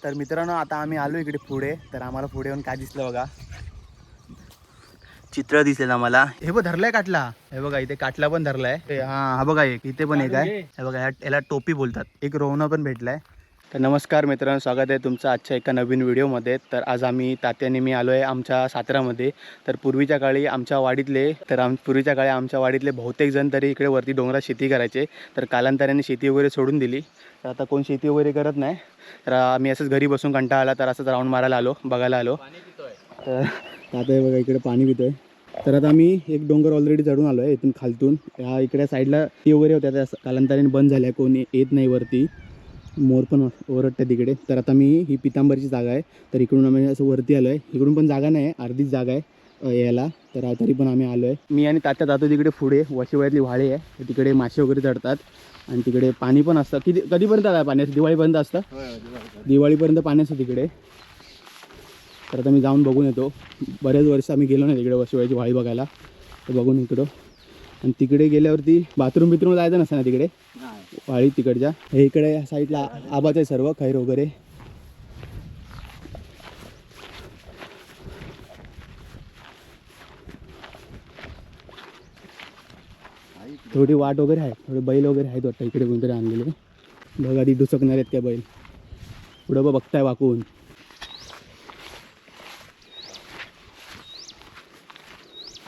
तर मित्रांनो आता आम्ही आलो इकडे पुढे. तर आम्हाला पुढे येऊन काय दिसलं बघा, चित्र दिसलेलं आम्हाला. हे बघ धरलाय काटला, हे बघा इथे काटला पण धरलाय. हा बघा एक इथे पण एक आहे, हे बघा याला टोपी बोलतात. एक रोहना पण भेटलाय. तर नमस्कार मित्रांनो, स्वागत आहे तुमचं आजच्या एका नवीन व्हिडिओमध्ये. तर आज आम्ही तात्याने मी आलो आहे आमच्या सातारामध्ये. तर पूर्वीच्या काळी आमच्या वाडीतले बहुतेक जण तरी इकडे वरती डोंगरात शेती करायचे. तर कालांतराने शेती वगैरे सोडून दिली. तर आता कोण शेती वगैरे करत नाही. तर आम्ही असंच घरी बसून कंटाळा आला तर असंच राऊंड मारायला आलो, बघायला आलो. तर आता हे बघा इकडे पाणी पितोय. तर आता आम्ही एक डोंगर ऑलरेडी चढून आलो आहे इथून खालतून. ह्या इकडे साईडला ती वगैरे होत्या त्या कालांतराने बंद झाल्या, कोणी येत नाही वरती. मोर पण ओरडतात तिकडे. तर आता मी ही पितांबरची जागा आहे. तर इकडून आम्ही असं वरती आलो आहे. इकडून पण जागा नाही, अर्धीच जागा आहे यायला. तर तरी पण आम्ही आलो आहे. मी आणि तात्या जातो तिकडे पुढे. वशिवळ्यातली व्हाळी आहे, तिकडे मासे वगैरे चढतात आणि तिकडे पाणी पण असतं. कधीपर्यंत आहे पाणी? दिवाळीपर्यंत असतं. दिवाळीपर्यंत पाणी असतं तिकडे. तर आता मी जाऊन बघून येतो. बरेच वर्ष आम्ही गेलो नाही तिकडे वशिवळ्याची व्हाळी बघायला. तर बघून इकडं. आणि तिकडे गेल्यावरती बाथरूम जायचं नसतं ना तिकडे वाळी तिकडच्या. हे इकडे साईडला आबाच आहे सर्व खैर वगैरे. थोडी वाट वगैरे आहे, थोडे बैल वगैरे आहेत वाटतं इकडे कोणतरी आणलेले. बघा ती डुसकणार आहेत काय बैल. पुढं बघताय वाकून.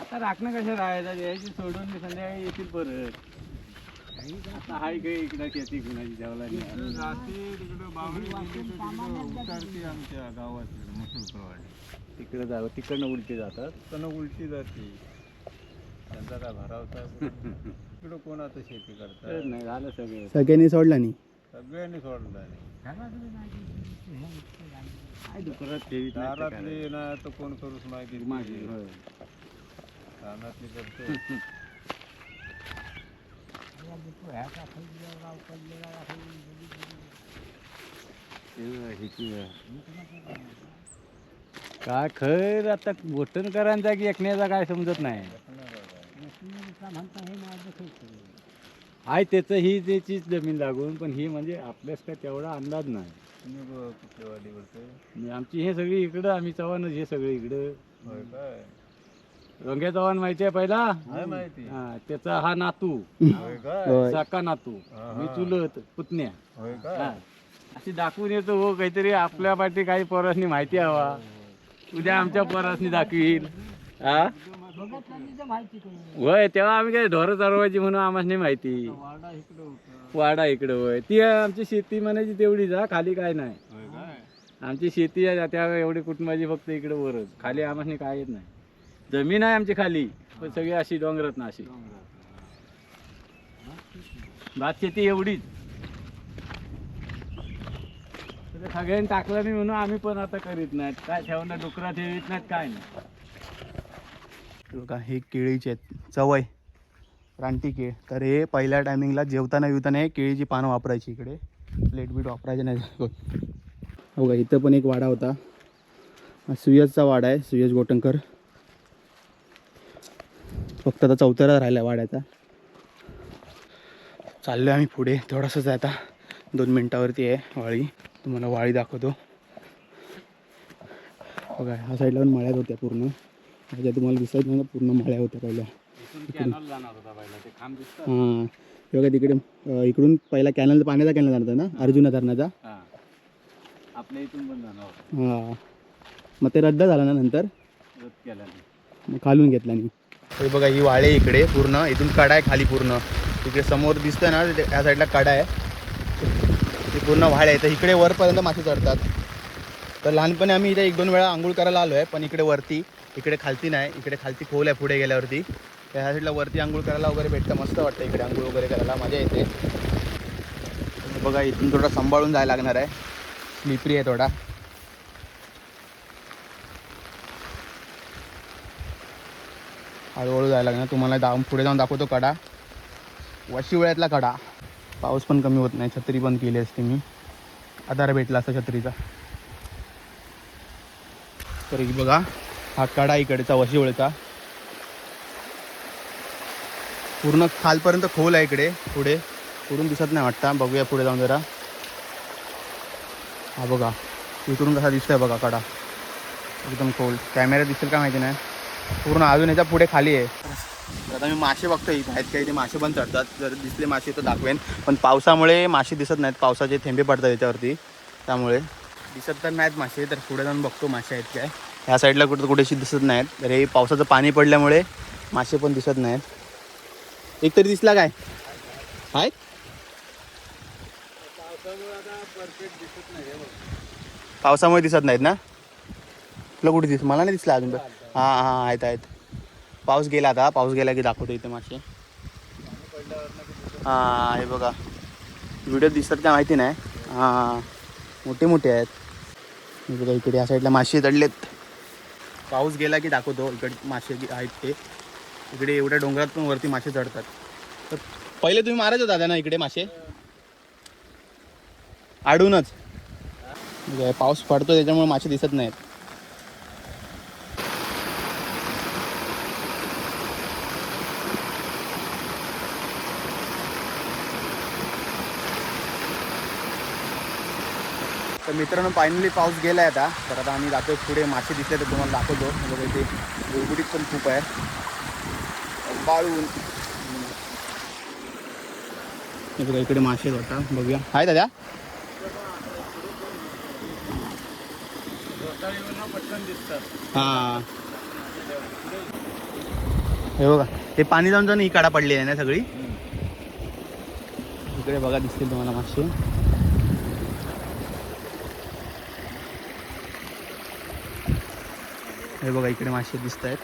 आता राखणं कसं राहायचं, यायची सोडून संध्याकाळी येतील परत. आता हाय काही इकडं शेती कुणाची जेवला उतरते आमच्या गावात मुसलप्रवाडी तिकडे जावं, तिकडनं उलटी जातात, तिकडनं उलटी जाते. त्यांचा काय भरावता इकडं कोण आता शेती करतात नाही. झालं सगळं, सगळ्यांनी सोडला नाही, सगळ्यांनी सोडलं नाही. दारातली ना तर कोण करूच माहिती माझी रानातली करतो. काय खैर आता गोटणकरांचा की एकण्याचा काय समजत नाही. आहे त्याचं ही त्याचीच जमीन लागून, पण ही म्हणजे आपल्यास काय तेवढा अंदाज नाही. आमची हे सगळी इकडं, आम्ही चव्हाण हे सगळे इकडं. रंगे चव्हाण माहिती आहे पहिला? माहिती. हा, त्याचा हा नातू साका नातू, मी चुलत पुतण्या. अशी दाखवून येतो हो काहीतरी आपल्या पाठी काही पोरासनी माहिती हवा. उद्या आमच्या पोरासनी दाखवील. हा होय, तेव्हा आम्ही काय ढोरं चालवायची म्हणून आम्हाला माहिती. वाडा इकडं होय, ती आमची शेती म्हणायची तेवढीच. हा खाली काय नाही आमची शेती आहे त्या एवढी कुटुंबाची, फक्त इकडं वरच. खाली आम्हाला काय येत नाही. जमीन आहे आमची खाली, पण सगळी अशी डोंगरात ना अशी भात शेती एवढीच. सगळ्यांनी टाकलं नाही म्हणून आम्ही पण आता करीत नाहीत. काय ठेवणं डुकरा ठेवीत नाहीत, काय नाही. बघा हे केळीचे आहेत, चवय रानटी केळ. तर हे पहिल्या टायमिंगला जेवताना हे केळीची पानं वापरायची. इकडे प्लेट बीट वापरायचे नाही. बघा इथं पण एक वाडा होता, सुयजचा वाडा आहे, सुयज गोटणकर. फक्त आता चौथ्याला राहिला वाड्याचा. चाललो आम्ही पुढे, थोडंसंच आहे आता, 2 मिनटावरती आहे वाळी. तुम्हाला वाळी दाखवतो. बघा ह्या साईडला पण मळ्यात होत्या पूर्ण, त्याच्या तुम्हाला दिसत नाही ना, पूर्ण मळ्या होत्या पहिल्या. हां बघा तिकडे इकडून पहिला कॅनल, पाण्याचा कॅनल जाणार ना, अर्जुना धरणाचा. आपल्या इथून पण जाणार. हां मग ते रद्द झाला ना नंतर, मग खालून घेतला नाही. हे बघा ही वाळे इकडे पूर्ण, इथून कडा आहे खाली पूर्ण. तिकडे समोर दिसतं ना या साईडला कडा आहे, ती पूर्ण व्हाळ आहे. तर इकडे वरपर्यंत मासे चढतात. तर लहानपणी आम्ही इथे 1-2 वेळा आंघोळ करायला आलो आहे, पण इकडे वरती, इकडे खालती नाही. इकडे खालती खोल आहे पुढे गेल्यावरती. त्या साईडला वरती आंघोळ करायला वगैरे भेटतं, मस्त वाटतं इकडे आंघोळ वगैरे करायला, मजा येते. बघा इथून थोडा सांभाळून जायला लागणार आहे, स्लिपरी आहे थोडा. हळूहळू जायला लागणार. तुम्हाला पुढे जाऊन दाखवतो कडा, वशिवळ्यातला कडा. पाऊस पण कमी होत नाही, छत्री बंद केली असते मी, आधार भेटला असता छत्रीचा. तर बघा हा कडा इकडचा वशिवळ्याचा, पूर्ण खालपर्यंत खोल आहे इकडे. पुढे दिसत नाही वाटतं, बघूया पुढे जाऊन जरा. हा बघा इकडून कसा दिसतोय बघा कडा एकदम खोल. कॅमेरा दिसेल का माहिती नाही, पूर्ण अजून याच्या पुढे खाली आहे. तर आता मी मासे बघतो इथे आहेत का, इथे मासे पण चढतात. जर दिसले मासे तर दाखवेन, पण पावसामुळे मासे दिसत नाहीत. पावसाचे थेंबे पडतात याच्यावरती, त्यामुळे दिसत तर नाहीत मासे. तर पुढे जाऊन बघतो मासे आहेत काय. ह्या साईडला कुठेशी दिसत नाहीत. तर हे पावसाचं पाणी पडल्यामुळे मासे पण दिसत नाहीत. एक तरी दिसला काय आहे? पावसामुळे दिसत नाहीत ना. तुला कुठे दिसत? मला नाही दिसला अजून. हां हां आहेत आहेत. पाऊस गेला आता, पाऊस गेला की दाखवतो इथे मासे. हां हे बघा, व्हिडिओ दिसतात का माहिती नाही. हां मोठे मोठे आहेत. हे बघा इकडे या साईडला मासे चढलेत. पाऊस गेला की दाखवतो इकडे मासे आहेत ते. इकडे एवढ्या डोंगरात पण वरती मासे चढतात. तर पहिले तुम्ही मारायच होता ना इकडे मासे आडूनच. पाऊस पडतो त्याच्यामुळे मासे दिसत नाहीत. तर मित्रांनो फायनली पाऊस गेला आहे आता. तर आता आम्ही जातो पुढे. मासे दिसले तर तुम्हाला दाखवतो. बघा इथे गुळगुडीत पण खूप आहे. बाळून हे बघा इकडे मासे होता. बघूया आहे दादा. हां हे बघा हे पाणी जाऊन जाऊन ही काडा पडली आहे ना सगळी. इकडे बघा दिसतील तुम्हाला मासे. हे बघा इकडे मासे दिसत आहेत.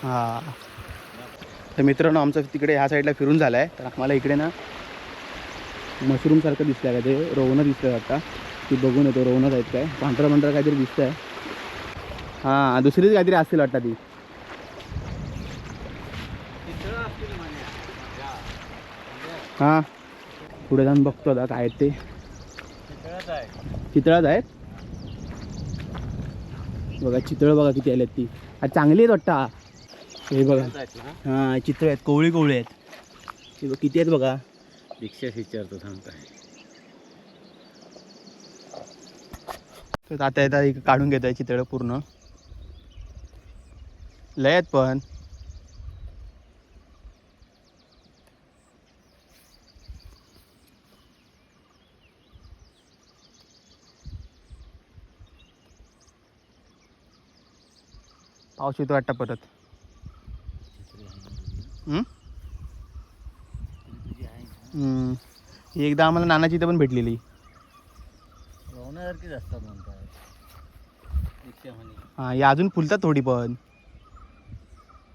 हां तर मित्रांनो आमचं तिकडे ह्या साईडला फिरून झालं आहे. तर आम्हाला इकडे ना मशरूम सारखं दिसतं आहे का, ते रोवणं दिसतं आता. ती बघून येतो रोवणंच आहेत काय. पांढरा पांढरा काहीतरी दिसतं आहे. हां दुसरीच काहीतरी असतील वाटतं ती. हां पुढे जाऊन बघतो आता काय आहेत ते. चितळाच आहेत बघा. चितळ बघा किती आल्यात ती. चांगली आहेत वाटतं. हे बघा हां चितळ आहेत. कोवळी कोवळी आहेत. हे बघ किती आहेत बघा. रिक्षा विचारतो थांबताय. तर आता येतात काढून घेत आहे चितळ पूर्ण. लय आहेत पण. पाऊस येतो वाटतं परत. ही एकदा आम्हाला नानाची इथं पण भेटलेली. रोवण्यासारखीच असतात म्हणतात. हां या अजून फुलतात थोडी पण.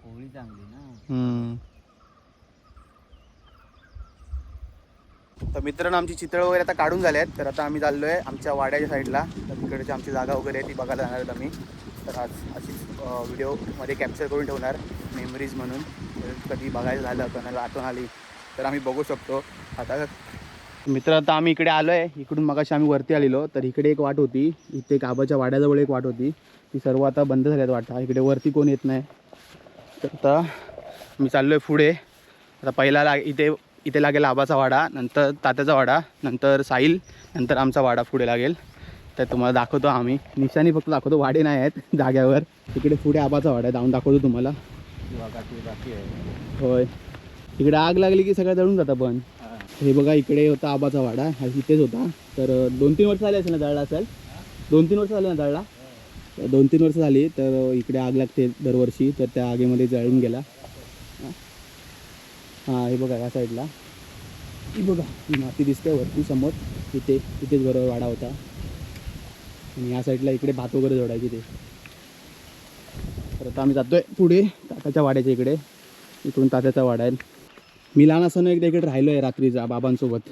कोवळी चांगली ना. तर मित्रांनो आमची चितळ वगैरे आता काढून झाले आहेत. तर आता आम्ही चाललो आहे आमच्या वाड्याच्या साईडला. तर तिकडची आमची जागा वगैरे आहे ती बघायला जाणार आहेत आम्ही. तर आज अशीच व्हिडिओमध्ये कॅप्चर करून ठेवणार मेमरीज म्हणून. कधी बघायला झालं कोणाला आठवण आली तर आम्ही बघू शकतो. आता मित्र आता आम्ही इकडे आलो आहे. इकडून मगाशी आम्ही वरती आलेलो. तर इकडे एक वाट होती. इथे एक आबाच्या वाड्याजवळ एक वाट होती. ती सर्व आता बंद झाल्यात वाटा. इकडे वरती कोण येत नाही. तर आता मी चाललो आहे पुढे. आता पहिला इथे लागेल आबाचा वाडा, नंतर तात्याचा वाडा, नंतर साहिल, नंतर आमचा वाडा पुढे लागेल. तर तुम्हाला दाखवतो आम्ही. निशाणी फक्त दाखवतो, वाडे नाही आहेत जाग्यावर. इकडे पुढे आबाचा वाडा आहे. जाऊन दाखवतो तुम्हाला. बाकी आहे. होय इकडे आग लागली की सगळं जळून जातं. पण हे बघा इकडे होता आबाचा वाडा. हा इथेच होता. तर 2-3 वर्ष झाले असेल ना जळला असेल. 2-3 वर्ष झाले ना जळला. 2-3 वर्ष झाली. तर इकडे आग लागते दरवर्षी. तर त्या आगीमध्ये जळून गेला. हां हे बघा या साईडला ही बघा ही माती दिसते वरती समोर. इथेच बरोबर वाडा होता. आणि या साईडला इकडे भात वगैरे जोडायची ते. तर आता आम्ही जातोय पुढे तात्याच्या वाड्याच्या इकडे. इकडून तात्याचा वाडा आहे. मी लहान असताना एकदा इकडे राहिलो आहे रात्रीचा बाबांसोबत.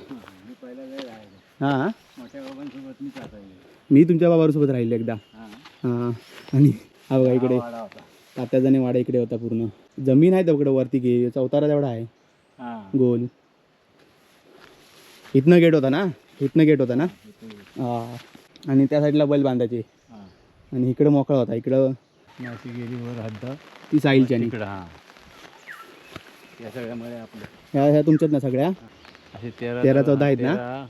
मी पहिला वेळ राहिलो. हां मोठ्या बाबांसोबत मी जाता येईल. मी तुमच्या बाबांसोबत राहिलो एकदा. हां आणि हा बघा इकडे तात्याचा वाडा इकडे होता पूर्ण. जमीन आहे तेवढं वरती घे चौतारा तेवढा आहे गोल. इथनं गेट होता ना. हां आणि त्या साईडला बैल बांधायचे. आणि इकडं मोकळा होता. इकडं माशी गेली वर हद्द ती साहिलच्या. इकडं. हां या सगळ्यामुळे आपलं ह्या तुमच्यात ना सगळ्या असे 13-14 आहेत ना.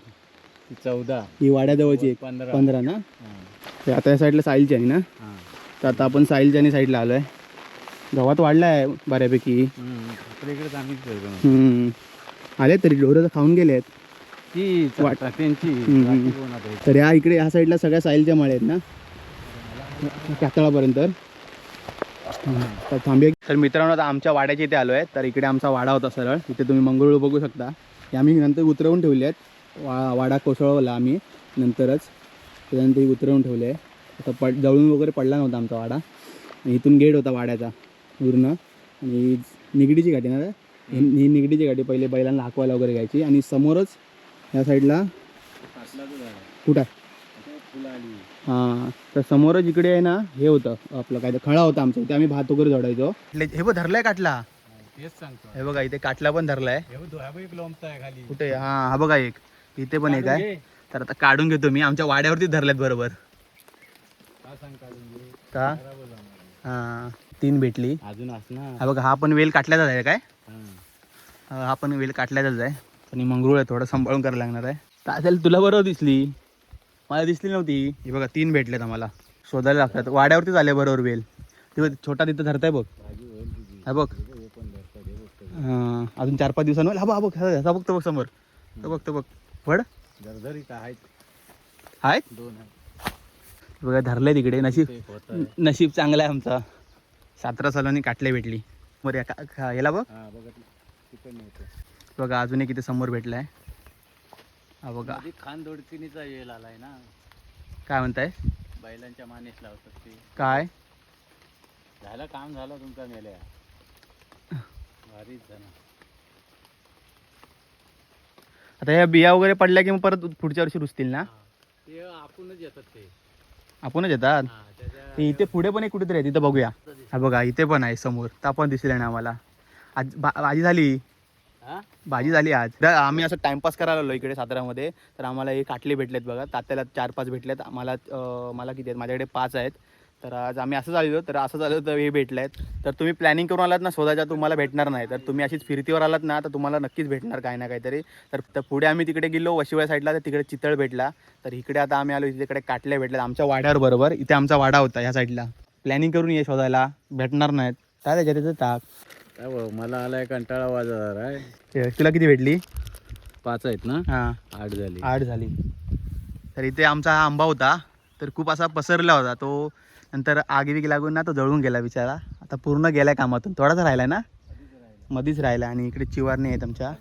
ती 14. ही वाड्याजवळची एक 15. 15 ना. हां. ते आता या साईडला साहिलची आहे ना. हां. तर आता आपण साहिलच्या साईडला आलो आहे. गव्हात वाढला आहे बऱ्यापैकी. आपल्या इकडे चांगलीच करतो. आले तरी ढोरं खाऊन गेले आहेत. ती त्यांची बाकी कोण आता इथे? तर इकडे ह्या साईडला सगळ्या साहिलच्या मळे आहेत ना कातळापर्यंत. तर थांबूया. तर मित्रांनो आता आमच्या वाड्याच्या इथे आलो आहे. तर इकडे आमचा वाडा होता सरळ. इथे तुम्ही मंगळूर बघू शकता. हे आम्ही नंतर उतरवून ठेवले आहेत. वाडा कोसळवला आम्ही नंतरच. त्याच्यानंतर ही उतरवून ठेवले आहे. आता जळून वगैरे पडला नव्हता आमचा वाडा. इथून गेट होता वाड्याचा पूर्ण. आणि निगडीची गाठी ना. ही निगडीची गाठी पहिले बैलांना हाकवायला वगैरे घ्यायची. आणि समोरच ह्या साईडला कुठं हां तर समोरच इकडे आहे ना हे होतं आपलं काय खळा होता आमचा. इथे आम्ही भात वगैरे जोडायचो. हे बघ धरलाय काटला. तेच सांगतो. हे बघा इथे काटला पण धरलाय. एक लोंबता आहे खाली. कुठे हां हा बघा एक इथे पण एक आहे. तर आता काढून घेतो मी. आमच्या वाड्यावरती धरल्यात बरोबर का. हां 3 भेटली अजून असणार. हा बघा. हा पण वेल काटल्याचाच आहे काय. हा पण वेल काटल्याचाच आहे. आणि मंगरूळ आहे थोडं सांभाळून करायला लागणार आहे. असेल तुला बरोबर दिसली मला दिसली नव्हती. हे बघा 3 भेटलेत आम्हाला. शोधायला लागतात. वाड्यावरतीच आले बरोबर वेल. ते छोटा तिथं धरताय बघ. हा बघ हां अजून 4-5 दिवसांवर. हा बघ हा बघ तो बघ समोर. तो बघ वड आहेत 2 बघा धरलंय तिकडे. नशीब चांगलं आहे आमचा. 17 सालांनी काटले भेटली. बरं याला बघ बघा अजून एक इथे समोर भेटलाय. हा बघा खान दोडकिनीचा येल आलाय ना. काय म्हणताय. बैलांच्या मानेस लावतात ते. काय झालं काम झालं तुमचा मेल्या. भारीच झालं. आता या बिया वगैरे पडल्या की मग परत पुढच्या वर्षी रुजतील ना. ते आपणच येतात ते. आपणच येतात. ते इथे पुढे पण एक कुठेतरी आहे तिथं बघूया. हा बघा इथे पण आहे समोर. तर पण दिसले ना आम्हाला. आज भाजी झाली. भाजी झाली आज. आम्ही असं टाइमपास करायला आलो इकडे साताऱ्यामध्ये. तर आम्हाला हे काटले भेटलेत बघा. तात्याला 4-5 भेटलेत. मला किती आहेत माझ्याकडे 5 आहेत. तर आज आम्ही असं झालो. तर असं झालं तर हे भेटले आहेत. तर तुम्ही प्लॅनिंग करून आलात ना शोधायच्या तुम्हाला भेटणार नाही. तर तुम्ही अशीच फिरतीवर आलात ना तर तुम्हाला नक्कीच भेटणार काही ना काहीतरी. तर पुढे आम्ही तिकडे गेलो वशिवळ्या साईडला. तर तिकडे चितळ भेटला. तर इकडे आता आम्ही आलो तिकडे काटले भेटले आमच्या वाड्यावर बरोबर. इथे आमचा वाडा होता ह्या साईडला. प्लॅनिंग करून ये शोधायला भेटणार नाहीत. काय त्याच्यात टाक. काय मला आलाय कंटाळा वाजणार आहे. तुला किती भेटली. 5 आहेत ना. हां 8 झाली. तर इथे आमचा हा आंबा होता. तर खूप असा पसरला होता तो. नंतर आगीविगी लागून ना तो जळून गेला बिचारा. आता पूर्ण गेलाय कामातून. थोडासा राहिलाय ना मधीच राहिला. आणि इकडे चिवारणी आहेत आमच्या.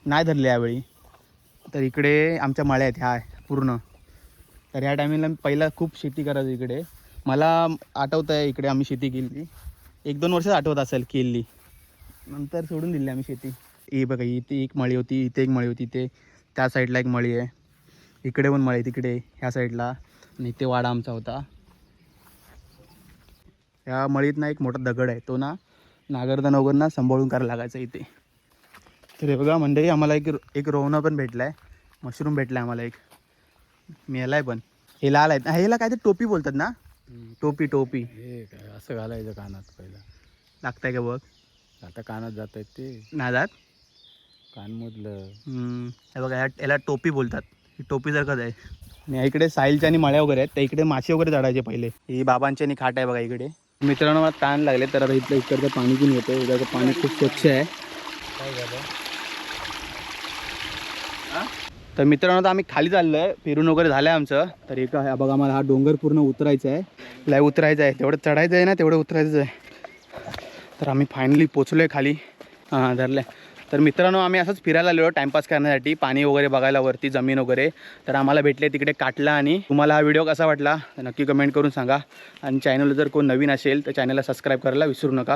नाही धरले यावेळी. तर इकडे आमच्या मळ्या आहेत ह्या पूर्ण. तर ह्या टायमिंगला पहिला खूप शेती करायचो इकडे. मला आठवतं आहे इकडे आम्ही शेती केली. 1-2 वर्षच आठवत असेल केली. नंतर सोडून दिली आम्ही शेती. ही बघा इथे एक मळी होती. इथे एक मळी होती. इथे त्या साईडला एक मळी आहे. इकडे पण मळी तिकडे ह्या साईडला. आणि इथे वाडा आमचा होता. ह्या मळीत ना एक मोठा दगड आहे. तो ना नागरदान वगैरे ना सांभाळून करायला लागायचा इथे. तर हे बघा मंडळी आम्हाला एक रोवणं पण भेटला आहे. मशरूम भेटला आहे आम्हाला एक. मेला आहे पण. हे लाल आहेत. ह्याला काय ते टोपी बोलतात ना. टोपी हे काय असं घालायचं कानात पहिला. लागतंय का बघ. आता कानात जात आहेत ते. नादात कान मोडलं. हे बघा याला टोपी बोलतात. ही टोपीसारखंच आहे. आणि इकडे साहिलच्या आणि मळ्या वगैरे आहेत. त्या इकडे मासे वगैरे चढायचे पहिले. ही बाबांची आणि खाट आहे बघा इकडे. मित्रांनो मला ताण लागले तर आता इकडचं पाणी पिऊन येतं. इकडचं पाणी खूप स्वच्छ आहे. काय झालं. तर मित्रांनो आता आम्ही खाली चाललो आहे. फिरून वगैरे झालं आहे आमचं. तर एक बघा आम्हाला हा डोंगर पूर्ण उतरायचा आहे. लाईव्ह उतरायचं आहे. तेवढं चढायचं आहे ना तेवढं उतरायचं आहे. तर आम्ही फायनली पोचलो आहे खाली. हां धरलं आहे. तर मित्रांनो आम्ही असंच फिरायला आलो टाइमपास करण्यासाठी. पाणी वगैरे बघायला वरती जमीन वगैरे. तर आम्हाला भेटले तिकडे काटला. आणि तुम्हाला हा व्हिडिओ कसा वाटला नक्की कमेंट करून सांगा. आणि चॅनलला जर कोण नवीन असेल तर चॅनलला सबस्क्राईब करायला विसरू नका.